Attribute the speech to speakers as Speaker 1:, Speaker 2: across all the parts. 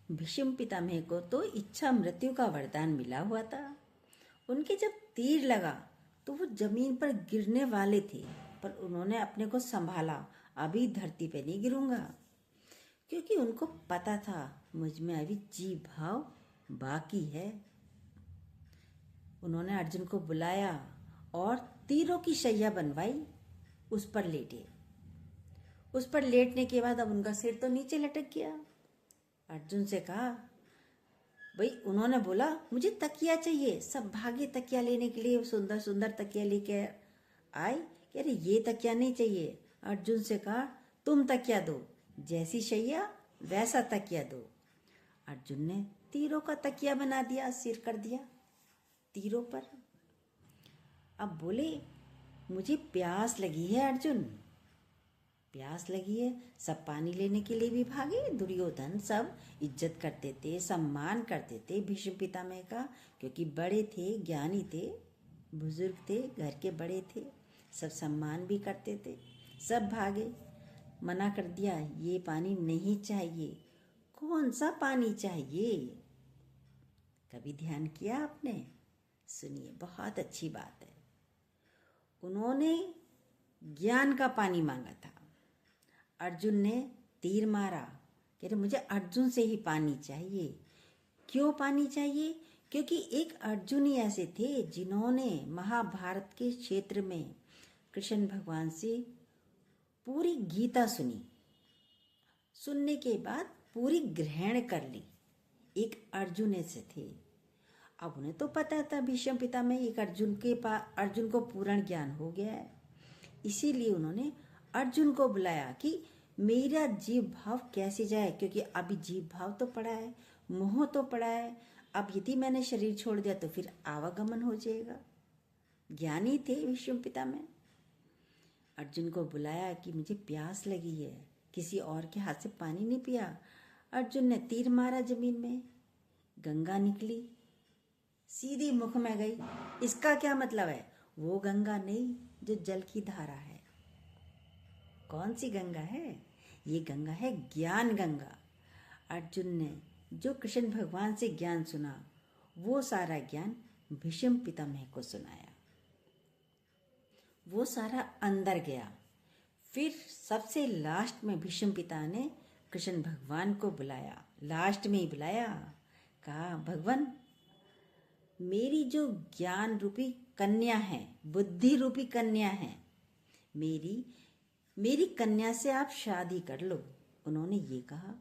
Speaker 1: भीष्म पितामह को तो इच्छा मृत्यु का वरदान मिला हुआ था। उनके जब तीर लगा तो वो जमीन पर गिरने वाले थे, पर उन्होंने अपने को संभाला, अभी धरती पे नहीं गिरूंगा, क्योंकि उनको पता था मुझ में अभी जीव भाव बाकी है। उन्होंने अर्जुन को बुलाया और तीरों की शैया बनवाई, उस पर लेटे। उस पर लेटने के बाद अब उनका सिर तो नीचे लटक गया। अर्जुन से कहा, भाई उन्होंने बोला मुझे तकिया चाहिए, सब भागे तकिया लेने के लिए, सुंदर सुंदर तकिया लेके आए। कह रहे ये तकिया नहीं चाहिए। अर्जुन से कहा तुम तकिया दो, जैसी शैया वैसा तकिया दो। अर्जुन ने तीरों का तकिया बना दिया, सिर कर दिया तीरों पर। अब बोले मुझे प्यास लगी है अर्जुन, प्यास लगी है। सब पानी लेने के लिए भी भागे। दुर्योधन सब इज्जत करते थे, सम्मान करते थे भीष्म पितामह का, क्योंकि बड़े थे, ज्ञानी थे, बुजुर्ग थे, घर के बड़े थे, सब सम्मान भी करते थे। सब भागे, मना कर दिया, ये पानी नहीं चाहिए। कौन सा पानी चाहिए? कभी ध्यान किया आपने? सुनिए, बहुत अच्छी बात है। उन्होंने ज्ञान का पानी मांगा था। अर्जुन ने तीर मारा, कह रहे मुझे अर्जुन से ही पानी चाहिए। क्यों पानी चाहिए? क्योंकि एक अर्जुन ही ऐसे थे जिन्होंने महाभारत के क्षेत्र में कृष्ण भगवान से पूरी गीता सुनी, सुनने के बाद पूरी ग्रहण कर ली। एक अर्जुन ऐसे थे। अब उन्हें तो पता था भीष्म पितामह एक अर्जुन को पूर्ण ज्ञान हो गया है, इसीलिए उन्होंने अर्जुन को बुलाया कि मेरा जीव भाव कैसे जाए, क्योंकि अभी जीव भाव तो पड़ा है, मोह तो पड़ा है। अब यदि मैंने शरीर छोड़ दिया तो फिर आवागमन हो जाएगा। ज्ञानी थे भीष्म पितामह। अर्जुन को बुलाया कि मुझे प्यास लगी है, किसी और के हाथ से पानी नहीं पिया। अर्जुन ने तीर मारा जमीन में, गंगा निकली, सीधी मुख में गई। इसका क्या मतलब है? वो गंगा नहीं जो जल की धारा है। कौन सी गंगा है? ये गंगा है ज्ञान गंगा। अर्जुन ने जो कृष्ण भगवान से ज्ञान सुना, वो सारा ज्ञान भीष्म पितामह को सुनाया। वो सारा अंदर गया। फिर सबसे लास्ट में भीष्म पिता ने कृष्ण भगवान को बुलाया, लास्ट में ही बुलाया। कहा भगवान, मेरी जो ज्ञान रूपी कन्या है, बुद्धि रूपी कन्या है, मेरी कन्या से आप शादी कर लो। उन्होंने ये कहा।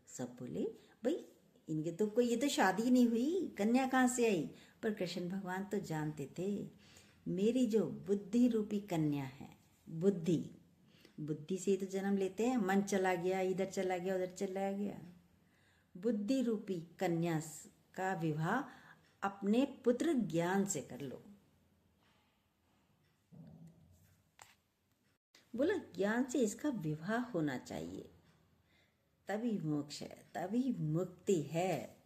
Speaker 1: सब बोले भाई इनके तो कोई, ये तो शादी नहीं हुई, कन्या कहाँ से आई? पर कृष्ण भगवान तो जानते थे मेरी जो बुद्धि रूपी कन्या है, बुद्धि से ही तो जन्म लेते हैं, मन चला गया, इधर चला गया, उधर चला गया। बुद्धि रूपी कन्या का विवाह अपने पुत्र ज्ञान से कर लो। बोला ज्ञान से इसका विवाह होना चाहिए, तभी मोक्ष है, तभी मुक्ति है।